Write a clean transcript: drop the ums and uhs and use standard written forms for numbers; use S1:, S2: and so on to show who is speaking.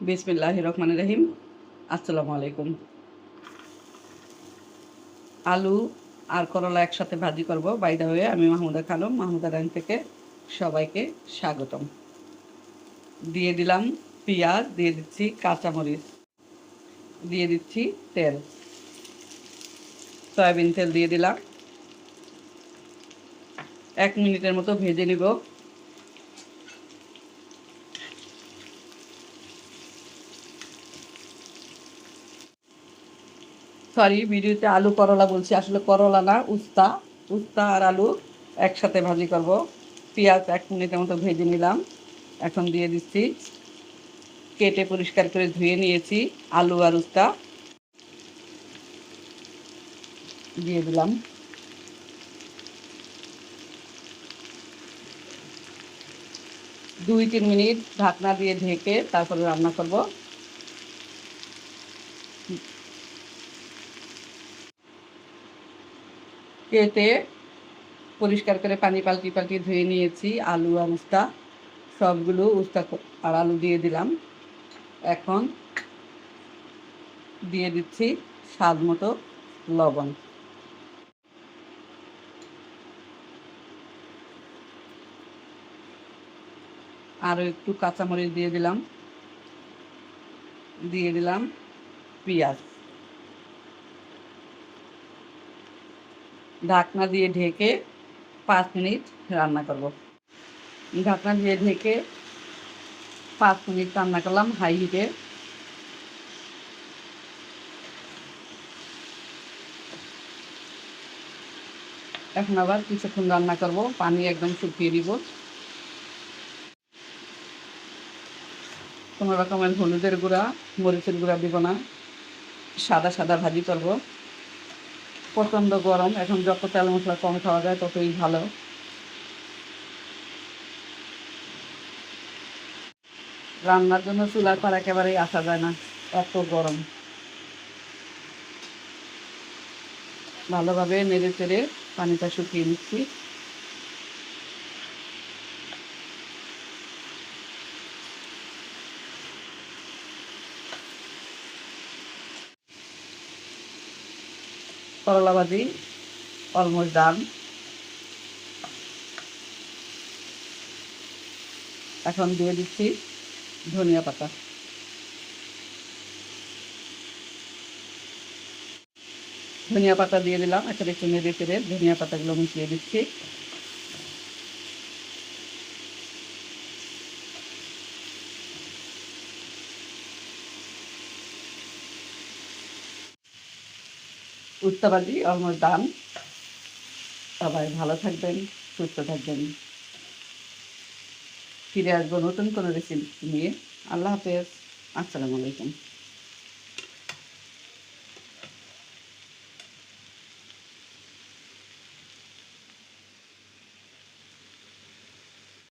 S1: বিসমিল্লাহির রহমানির রহিম। আসসালামু আলাইকুম। আলু আর করলা একসাথে ভাজি করব। বাই দ্য ওয়ে, আমি মাহমুদা খানম, মাহমুদা রাইন থেকে সবাইকে স্বাগতম। দিয়ে দিলাম পেঁয়াজ, দিয়ে দিচ্ছি কাঁচামরিচ, দিয়ে দিচ্ছি তেল, সয়াবিন তেল দিয়ে দিলাম। 1 মিনিটের মতো ভেজে নিব। সরি, ভিডিওতে আলু করলা বলছি, আসলে করলা না, উস্তা। উস্তা আর আলু একসাথে ভাজি করব। পেঁয়াজ 1 মিনিটের মতো ভেজে নিলাম। এখন দিয়ে দিচ্ছি কেটে পরিষ্কার করে ধুয়ে নিয়েছি আলু আর উস্তা, দিয়ে দিলাম। দুই 3 মিনিট ঢাকনা দিয়ে ঢেকে তারপরে রান্না করব। কেটে পরিষ্কার করে পানি পাল্টি পাল্টি ধুয়ে নিয়েছি আলু আর উস্তা, সবগুলো উস্তা আর আলু দিয়ে দিলাম। এখন দিয়ে দিচ্ছি স্বাদ মতো লবণ। আরও একটু কাঁচামরিচ দিয়ে দিলাম। দিয়ে দিলাম পেঁয়াজ। ঢাকনা দিয়ে ঢেকে 5 মিনিট রান্না করব। ঢাকনা দিয়ে ঢেকে 5 মিনিট রান্না করলাম হাই হিটে। এখন আবার কিছুক্ষণ রান্না করব, পানি একদম শুকিয়ে দিব। কোনো রকমের হলুদের গুঁড়া, মরিচের গুঁড়া দিব না, সাদা সাদা ভাজি করব। প্রচণ্ড গরম, এখন যত তেল মশলা কম খাওয়া যায় ততই ভালো। রান্নার জন্য চুলার পর একেবারেই আসা যায় না, এত গরম। ভালোভাবে নেড়ে চেড়ে পানিটা শুকিয়ে নিচ্ছি। করলা ভাজি অলমোস্ট ডান। এখন দিয়ে দিচ্ছি ধনিয়া পাতা। ধনিয়া পাতা দিয়ে দিলাম। এখন একটু নেড়ে চেড়ে ধনিয়া পাতাগুলো মিশিয়ে দিচ্ছি। উস্তা ভাজি অলমোস্ট ডান। সবাই ভালো থাকবেন, সুস্থ থাকবেন। ফিরে আসবো নতুন কোনো রেসিপি নিয়ে। আল্লাহ হাফেজ। আসসালামু আলাইকুম।